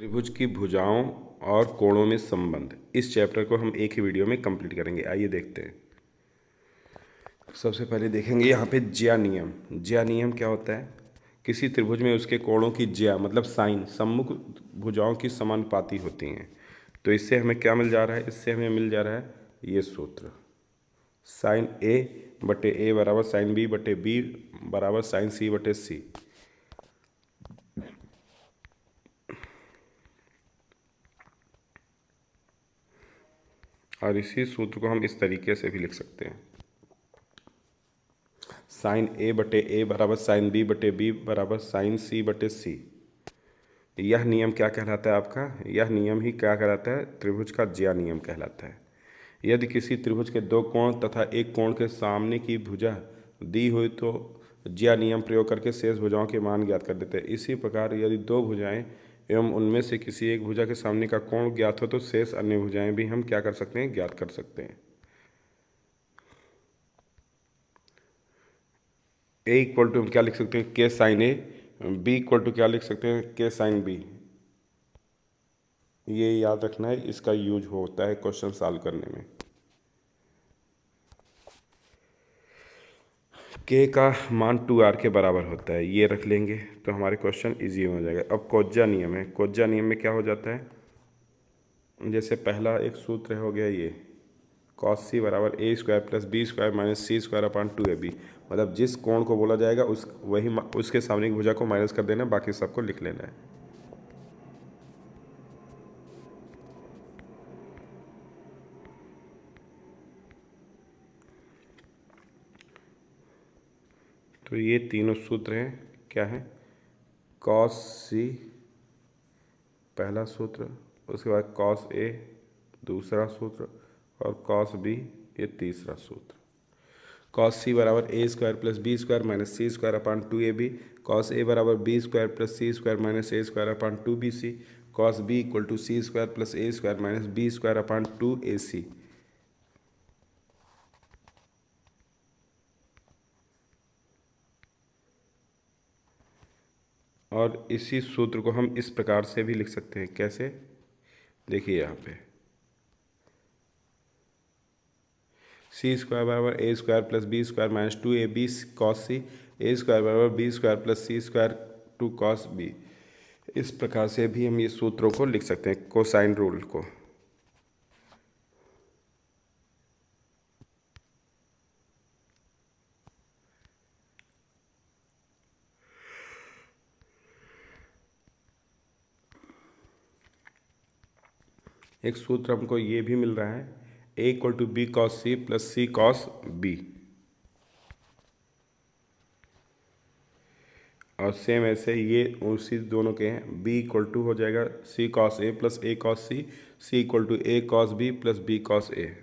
त्रिभुज की भुजाओं और कोणों में संबंध, इस चैप्टर को हम एक ही वीडियो में कंप्लीट करेंगे। आइए देखते हैं। सबसे पहले देखेंगे यहाँ पे ज्या नियम। ज्या नियम क्या होता है? किसी त्रिभुज में उसके कोणों की ज्या मतलब साइन सम्मुख भुजाओं की समानुपाती होती हैं। तो इससे हमें क्या मिल जा रहा है? इससे हमें मिल जा रहा है ये सूत्र, साइन ए बटे ए बराबर साइन बी बटे बी बराबर साइन सी बटे सी। और इसी सूत्र को हम इस तरीके से भी लिख सकते हैं, साइन ए बटे ए बराबर साइन बी बटे बी बराबर साइन सी बटे सी। यह नियम क्या कहलाता है आपका? यह नियम ही क्या कहलाता है? त्रिभुज का ज्या नियम कहलाता है। यदि किसी त्रिभुज के दो कोण तथा एक कोण के सामने की भुजा दी हुई तो ज्या नियम प्रयोग करके शेष भुजाओं के मान ज्ञात कर देते हैं। इसी प्रकार यदि दो भुजाएं एवं उनमें से किसी एक भुजा के सामने का कोण ज्ञात हो तो शेष अन्य भुजाएं भी हम क्या कर सकते हैं? ज्ञात कर सकते हैं। ए इक्वल टू हम क्या लिख सकते हैं? K sine A. B equal to क्या लिख सकते हैं? K sine B. ये याद रखना है, इसका यूज होता है क्वेश्चन सॉल्व करने में। के का मान 2r के बराबर होता है, ये रख लेंगे तो हमारे क्वेश्चन इजी हो जाएगा। अब कोज्जा नियम है। कोज्जा नियम में क्या हो जाता है? जैसे पहला एक सूत्र हो गया ये, कॉस सी बराबर a square plus b square minus c square upon 2ab। मतलब जिस कोण को बोला जाएगा उसके सामने की भुजा को माइनस कर देना, बाकी सबको लिख लेना है। तो ये तीनों सूत्र हैं, क्या है? कॉस सी पहला सूत्र, उसके बाद कॉस ए दूसरा सूत्र और कॉस बी ये तीसरा सूत्र। कॉस सी बराबर a square plus b square minus c square upon 2ab। Cos a बराबर b square plus c square minus a square upon 2bc। Cos b equal to c square plus a square minus b square upon 2ac। और इसी सूत्र को हम इस प्रकार से भी लिख सकते हैं। कैसे? देखिए यहाँ पे सी स्क्वायर बराबर a square plus b square minus 2ab cos c. A square बराबर b square plus c square 2 cos b. इस प्रकार से भी हम ये सूत्रों को लिख सकते हैं, कोसाइन रूल को। एक सूत्र हमको ये भी मिल रहा है, a equal to b cos c plus c cos b. और सेम ऐसे ये उसी दोनों के हैं, बी इक्वल टू हो जाएगा c cos a plus a cos c. C equal to a cos b plus b cos a.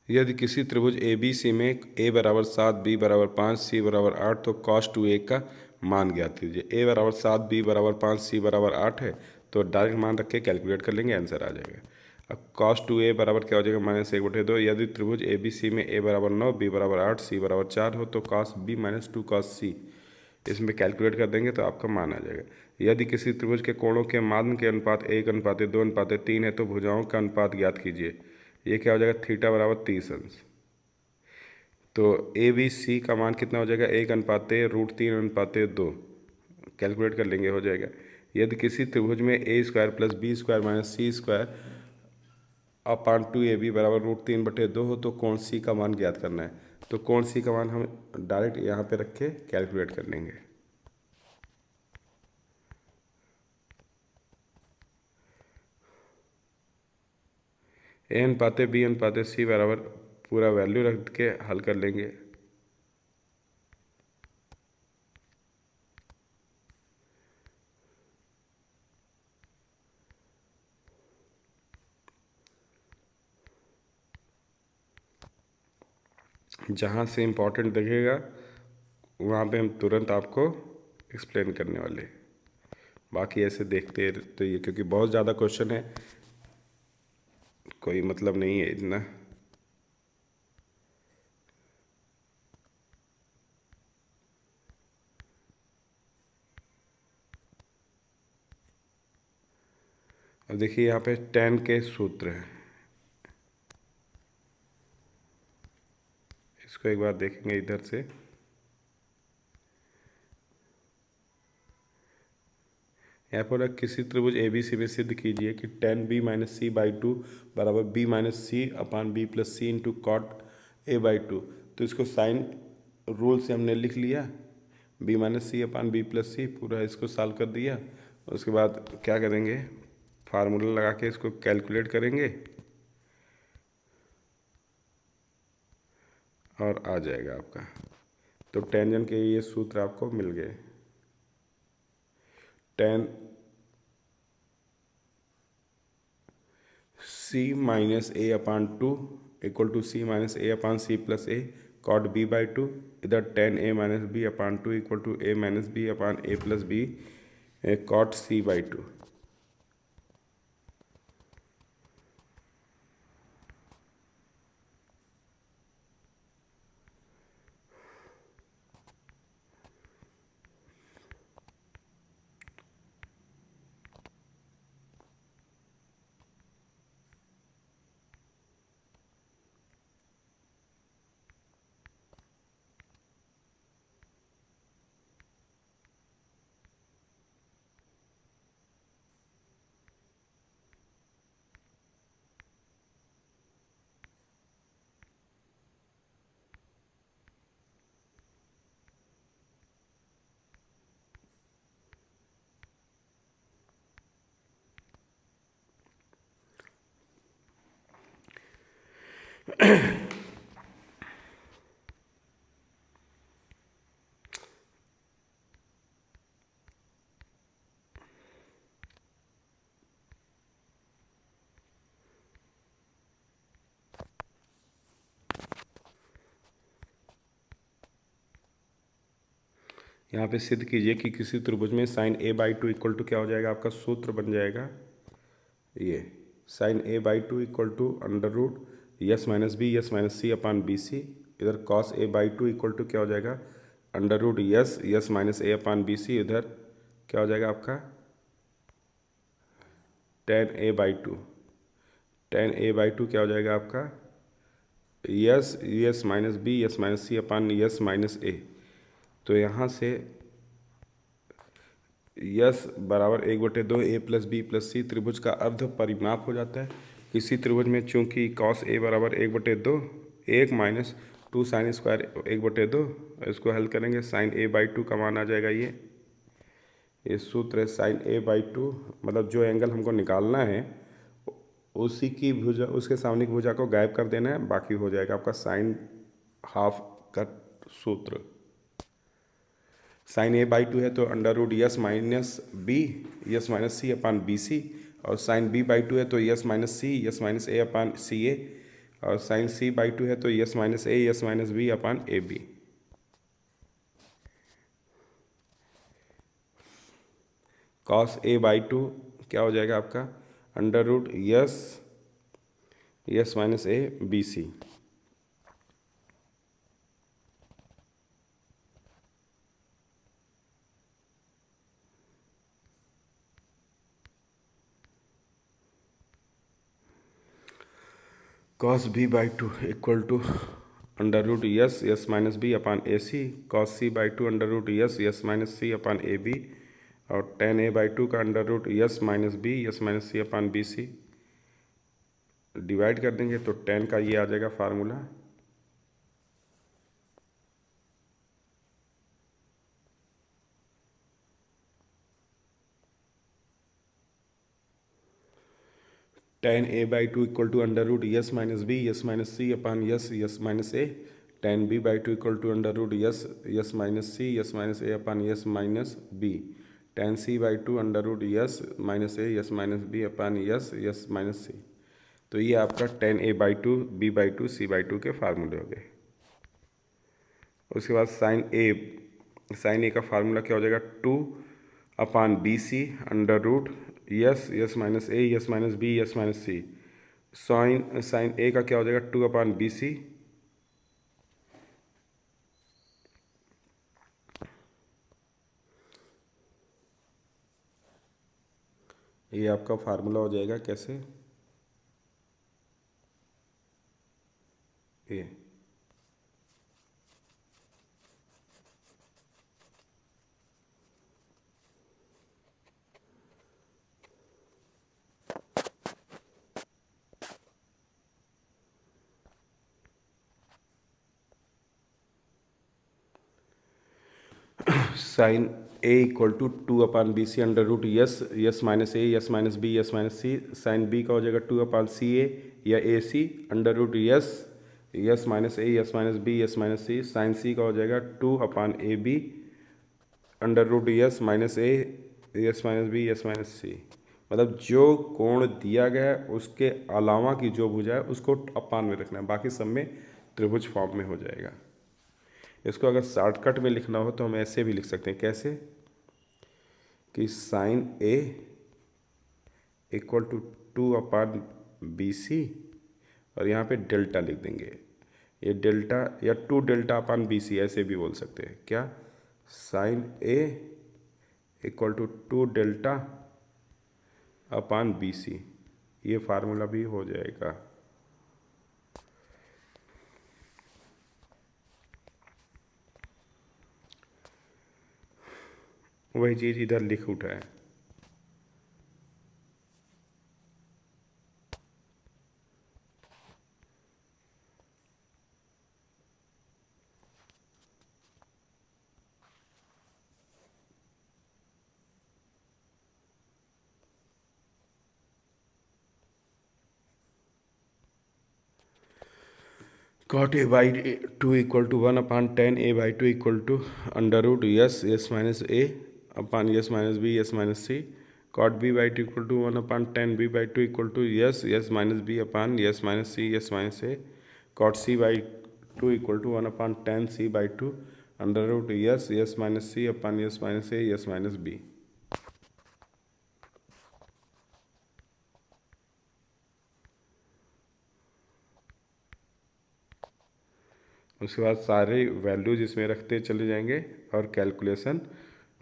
यदि किसी त्रिभुज ए बी सी में ए बराबर 7 बी बराबर 5 सी बराबर 8 तो कॉस 2a का मान ज्ञात कीजिए। ए बराबर 7 बी बराबर 5 सी बराबर 8 है तो डायरेक्ट मान रख के कैलकुलेट कर लेंगे, आंसर आ जाएगा। अब कॉस 2a बराबर क्या हो जाएगा? माइनस 1/2। यदि त्रिभुज ए बी सी में ए बराबर 9 बी बराबर 8 सी बराबर 4 हो तो कॉस बी माइनस 2 कॉस सी। इसमें कैलकुलेट कर देंगे तो आपका मान आ जाएगा। यदि किसी त्रिभुज के कोणों के मान के अनुपात 1:2:3 है तो भुजाओं का अनुपात ज्ञात कीजिए। ये क्या हो जाएगा? थीटा बराबर 30 अंश। तो ए बी सी का मान कितना हो जाएगा? 1:√3:2। कैलकुलेट कर लेंगे, हो जाएगा। यदि किसी त्रिभुज में a square plus b square minus c square upon 2ab बराबर √3/2 हो तो कोण सी का मान ज्ञात करना है। तो कोण सी का मान हम डायरेक्ट यहाँ पे रख के कैलकुलेट कर लेंगे। ए अनुपाते बी अनुपाते सी बराबर पूरा वैल्यू रख के हल कर लेंगे। जहाँ से इम्पोर्टेंट दिखेगा वहाँ पे हम तुरंत आपको एक्सप्लेन करने वाले। बाकी ऐसे देखते तो ये, क्योंकि बहुत ज़्यादा क्वेश्चन है, कोई मतलब नहीं है इतना। अब देखिए यहाँ पे tan के सूत्र हैं, इसको एक बार देखेंगे इधर से। यहाँ पर किसी त्रिभुज ABC में सिद्ध कीजिए कि tan B-C/2 बराबर B-C/B+C इंटू कॉट A/2। तो इसको साइन रूल से हमने लिख लिया, B-C/B+C पूरा इसको सॉल्व कर दिया। उसके बाद क्या करेंगे, फार्मूला लगा के इसको कैलकुलेट करेंगे और आ जाएगा आपका। तो टेंजेंट के ये सूत्र आपको मिल गए। tan C-A/2 equal to C-A/C+A cot B/2। इधर tan A-B/2 equal to A-B/A+B cot C/2। यहाँ पे सिद्ध कीजिए कि किसी त्रिभुज में साइन A/2 इक्वल टू क्या हो जाएगा, आपका सूत्र बन जाएगा ये sine A/2 equal to under root S-B/C/BC। इधर कॉस A/2 इक्वल टू क्या हो जाएगा, अंडर रूट S-A/BC। इधर क्या हो जाएगा आपका tan A/2। tan A/2 क्या हो जाएगा आपका S-B/S-C/S-A। तो यहाँ से यस बराबर 1/2 A+B+C त्रिभुज का अर्ध परिमाप हो जाता है। किसी त्रिभुज में चूंकि cos A बराबर 1/2 1 माइनस 2 साइन स्क्वायर 1/2, इसको हल करेंगे साइन A/2 का मान आ जाएगा। ये सूत्र है साइन A/2, मतलब जो एंगल हमको निकालना है उसी की भुजा, उसके सामने की भुजा को गायब कर देना है, बाकी हो जाएगा आपका साइन हाफ का सूत्र। साइन A/2 है तो अंडर रूट S-B/C/BC, और साइन B/2 है तो S-C/A/CA, और साइन C/2 है तो S-A/B/AB। कॉस A/2 क्या हो जाएगा आपका under root S-A/BC। Cos B/2 equal to under root S-B/AC, cos C/2 under root S-C/AB, और tan A/2 का अंडर रूट S-B/C/BC डिवाइड कर देंगे तो tan का ये आ जाएगा formula. tan A/2 equal to under root S-B/S-C/S-A, tan B/2 equal to under root S-C/S-A/S-B, tan C/2 under root S-A/S-B/S-C। तो ये आपका tan A/2 B/2 C/2 के फार्मूले हो गए। उसके बाद साइन ए का फार्मूला क्या हो जाएगा 2/BC under root S-B/S-C। Sign ए का क्या हो जाएगा 2/BC ये आपका फार्मूला हो जाएगा कैसे, ये sine a equal to 2/BC under root s s minus A s minus B s minus c. Sine b का हो जाएगा 2/CA या AC under root s s minus ए s minus B s minus c. Sine c का हो जाएगा 2/AB under root yes minus ए s minus B s minus c. मतलब जो कोण दिया गया है उसके अलावा की जो भुजा है उसको अपान में रखना है, बाकी सब में त्रिभुज फॉर्म में हो जाएगा। इसको अगर शॉर्टकट में लिखना हो तो हम ऐसे भी लिख सकते हैं, कैसे कि sign a equal to 2/BC और यहाँ पे डेल्टा लिख देंगे। ये डेल्टा या 2 डेल्टा/BC ऐसे भी बोल सकते हैं। क्या, साइन ए इक्वल टू 2 डेल्टा/BC, ये फार्मूला भी हो जाएगा। वही चीज़ इधर लिख उठा है। Cot A/2 equal to 1/tan A/2 equal to under root s s minus A upon s minus B s minus C. Cot B/2 equal to 1/tan B/2 equal to s s minus B upon s minus C yes minus A. Cot C/2 equal to 1/tan C/2 under root s s minus C upon s minus A s minus B. उसके बाद सारे values इसमें रखते चले जाएंगे और calculation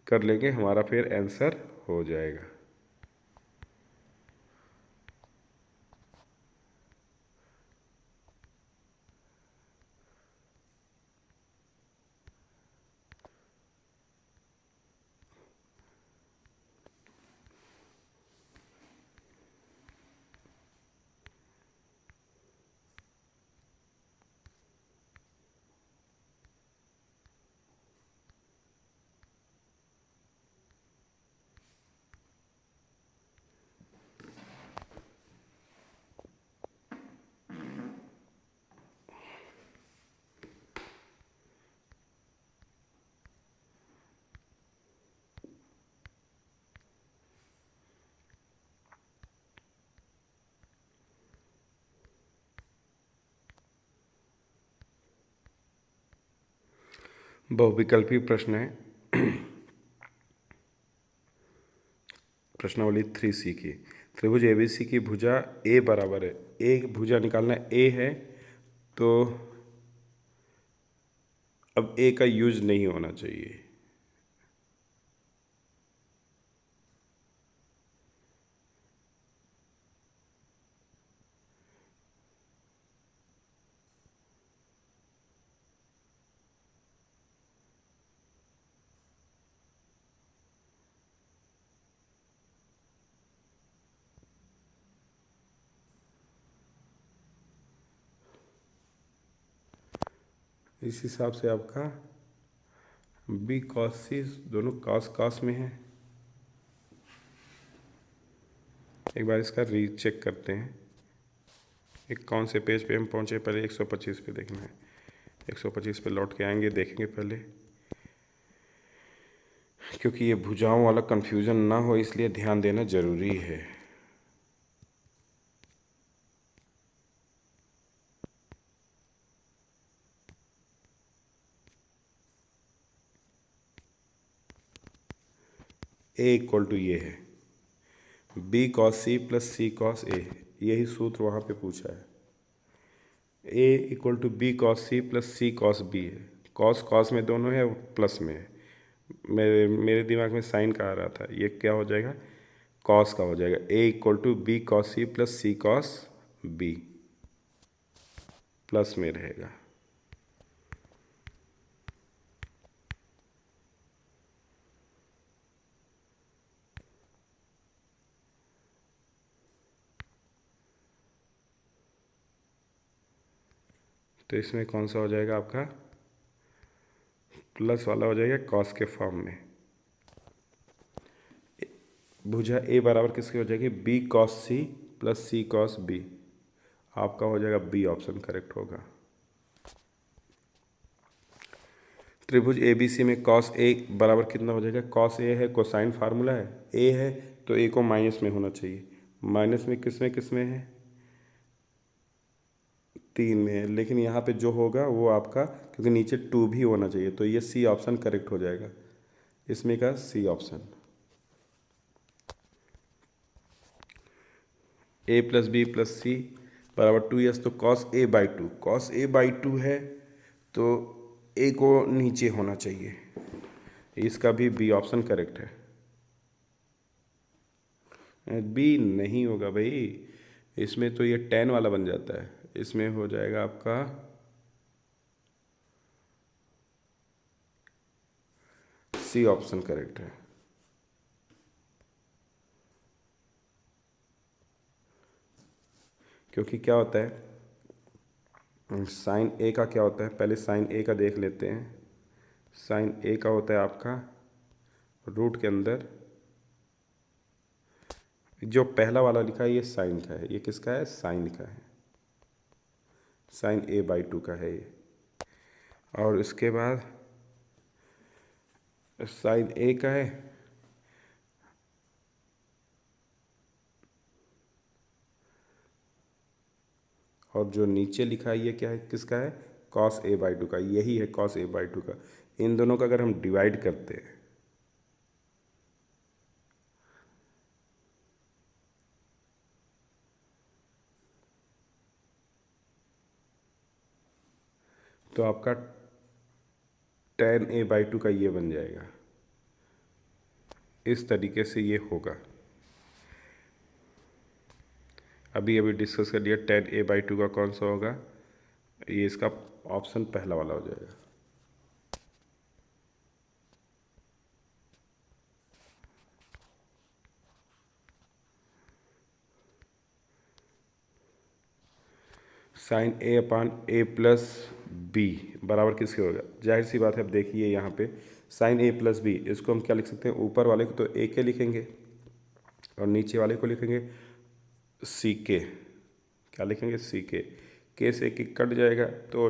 कर लेंगे, हमारा फिर आंसर हो जाएगा। बहुविकल्पी प्रश्न है, प्रश्नावली 3C की। त्रिभुज ABC की भुजा A बराबर है, एक भुजा निकालना A है, तो अब A का यूज नहीं होना चाहिए। इस हिसाब से आपका B cos C दोनों cos cos में है। एक बार इसका रीचेक करते हैं, एक कौन से पेज पे हम पहुँचे, पहले 125 पे देखना है। 125 पे लौट के आएंगे, देखेंगे पहले, क्योंकि ये भुजाओं वाला कन्फ्यूज़न ना हो इसलिए ध्यान देना ज़रूरी है। A इक्वल टू ये है B cos C plus C cos A, यही सूत्र वहाँ पे पूछा है। A equal to B cos C plus C cos B है, cos cos में दोनों है, प्लस में है। मेरे दिमाग में साइन का आ रहा था, ये क्या हो जाएगा, कॉस का हो जाएगा a equal to b cos c plus c cos b plus में रहेगा। तो इसमें कौन सा हो जाएगा आपका, प्लस वाला हो जाएगा कॉस के फॉर्म में। भुजा ए बराबर किसकी हो जाएगी, B cos c plus c cos B. आपका हो जाएगा बी ऑप्शन करेक्ट होगा। त्रिभुज ए बी सी में कॉस ए बराबर कितना हो जाएगा, कॉस ए है कोसाइन फार्मूला है, ए है तो ए को माइनस में होना चाहिए। माइनस में किस में है, 3 में है, लेकिन यहाँ पे जो होगा वो आपका, क्योंकि नीचे 2 भी होना चाहिए, तो ये सी ऑप्शन करेक्ट हो जाएगा, इसमें का सी ऑप्शन। ए प्लस बी प्लस सी बराबर 2s, तो cos A by two, cos A by two है तो ए को नीचे होना चाहिए, इसका भी बी ऑप्शन करेक्ट है। बी नहीं होगा भाई, इसमें तो ये 10 वाला बन जाता है, इसमें हो जाएगा आपका सी ऑप्शन करेक्ट है। क्योंकि क्या होता है, साइन ए का क्या होता है, पहले साइन ए का देख लेते हैं। साइन ए का होता है आपका रूट के अंदर, जो पहला वाला लिखा है ये साइन का है, ये किसका है, साइन का है, साइन ए बाई टू का है ये। और इसके बाद साइन ए का है, और जो नीचे लिखा है ये क्या है, किसका है, कॉस ए बाई टू का, यही है कॉस ए बाई टू का। इन दोनों का अगर हम डिवाइड करते हैं तो आपका tan ए बाई टू का ये बन जाएगा, इस तरीके से ये होगा। अभी अभी डिस्कस कर लिया tan ए बाई टू का कौन सा होगा, ये इसका ऑप्शन पहला वाला हो जाएगा। साइन ए अपान ए प्लस बी बराबर किसके होगा, जाहिर सी बात है। अब देखिए यहाँ पे साइन ए प्लस बी, इसको हम क्या लिख सकते हैं, ऊपर वाले को तो ए के लिखेंगे और नीचे वाले को लिखेंगे सी के। क्या लिखेंगे, सी के से कि कट जाएगा तो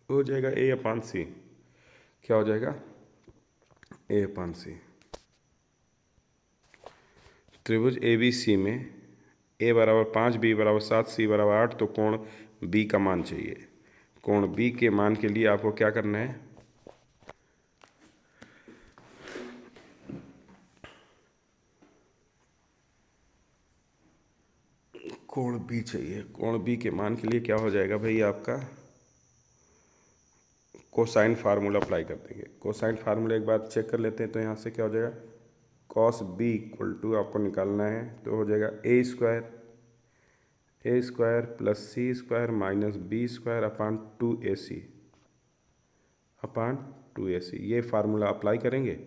हो जाएगा ए अपान सी। क्या हो जाएगा, ए अपान सी। त्रिभुज ए बी सी में ए बराबर 5 बी बराबर 7 सी बराबर 8, तो कोण बी का मान चाहिए। कोण बी के मान के लिए आपको क्या करना है, कोण बी चाहिए। कोण बी के मान के लिए क्या हो जाएगा भाई, आपका कोसाइन फार्मूला अप्लाई कर देंगे। कोसाइन फार्मूला एक बार चेक कर लेते हैं, तो यहाँ से क्या हो जाएगा, कॉस बी इक्वल टू आपको निकालना है तो हो जाएगा a square plus c square minus b square upon 2ac। ये फार्मूला अप्लाई करेंगे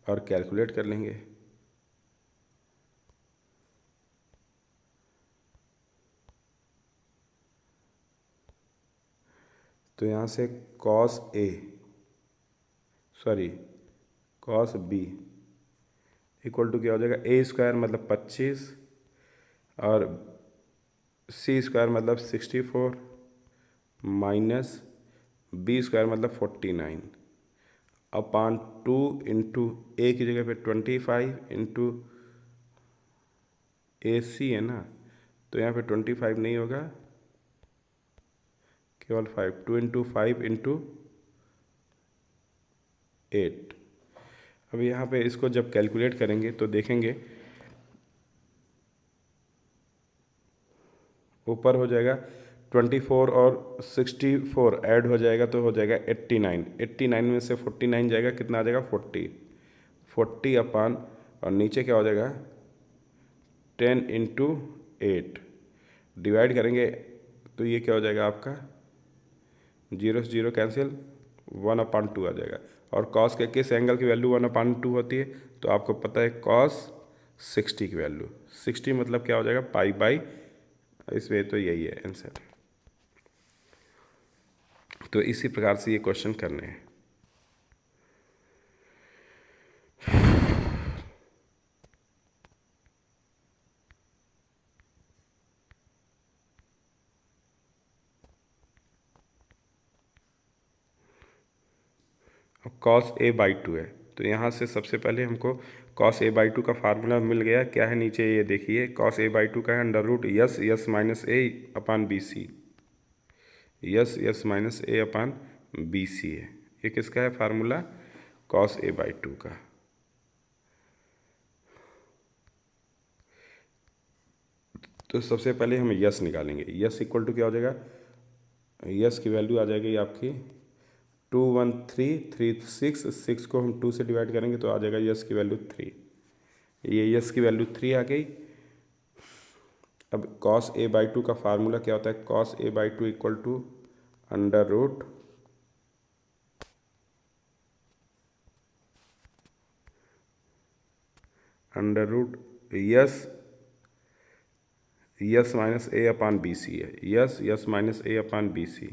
और कैलकुलेट कर लेंगे। तो यहाँ से कॉस बी इक्वल टू क्या हो जाएगा, ए स्क्वायर मतलब 25 और सी स्क्वायर मतलब 64 माइनस बी स्क्वायर मतलब 49 अपान 2 इंटू ए की जगह पे 25 इंटू ए सी है ना, तो यहाँ पे 25 नहीं होगा, केवल 5, 2 इंटू 5 इंटू 8। अब यहाँ पे इसको जब कैलकुलेट करेंगे तो देखेंगे ऊपर हो जाएगा 24 और 64 ऐड हो जाएगा तो हो जाएगा 89। 89 में से 49 जाएगा, कितना आ जाएगा 40 अपान, और नीचे क्या हो जाएगा 10 इंटू 8 डिवाइड करेंगे तो ये क्या हो जाएगा आपका, 0 से 0 कैंसिल, 1/2 आ जाएगा। और कॉस के किस एंगल की वैल्यू 1/2 होती है, तो आपको पता है कॉस 60 की वैल्यू, 60 मतलब क्या हो जाएगा, पाई, इसमें तो यही है आंसर। तो इसी प्रकार से ये क्वेश्चन करने हैं। अब cos a/2 है, तो यहाँ से सबसे पहले हमको cos a/2 का फार्मूला मिल गया। क्या है नीचे ये देखिए, cos a/2 का है under root yes minus A upon B C, yes minus A upon B C है। ये किसका है फार्मूला, cos a/2 का। तो सबसे पहले हम यस निकालेंगे। यस इक्वल टू क्या हो जाएगा, यस की वैल्यू आ जाएगी आपकी 21336 को हम 2 से डिवाइड करेंगे तो आ जाएगा यस की वैल्यू 3। ये यस की वैल्यू 3 आ गई। अब cos a/2 का फार्मूला क्या होता है, cos a/2 equal to under root yes minus A upon B C है। S minus A upon B C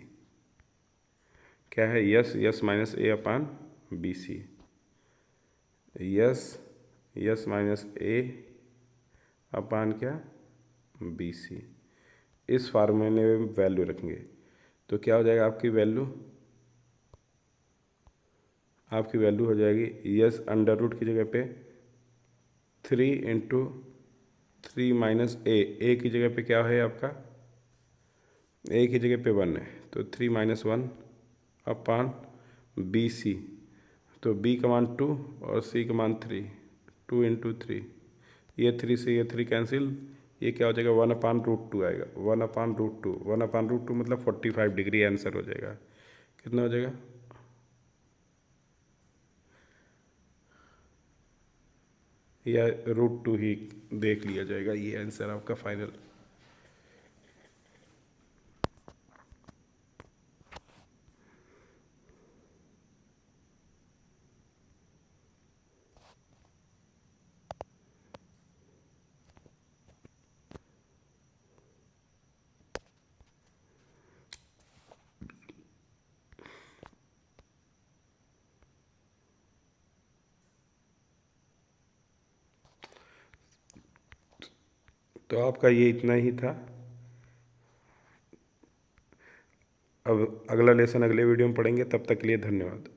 क्या है, S minus A upon B C, yes minus A upon क्या, B सी। इस फार्मूले में वैल्यू रखेंगे तो क्या हो जाएगा, आपकी वैल्यू हो जाएगी यस अंडर रूट की जगह पे 3 इंटू 3 माइनस ए की जगह पे क्या है आपका, ए की जगह पे 1 है तो 3 माइनस 1 अपान बी सी, तो बी का मान 2 और सी का मान 3, 2 इंटू 3, ये 3 से ये 3 कैंसिल, ये क्या हो जाएगा 1/√2 आएगा, 1/√2 मतलब 45 डिग्री आंसर हो जाएगा। कितना हो जाएगा, या √2 ही देख लिया जाएगा, ये आंसर आपका फाइनल। तो आपका ये इतना ही था। अब अगला लेसन अगले वीडियो में पढ़ेंगे, तब तक के लिए धन्यवाद।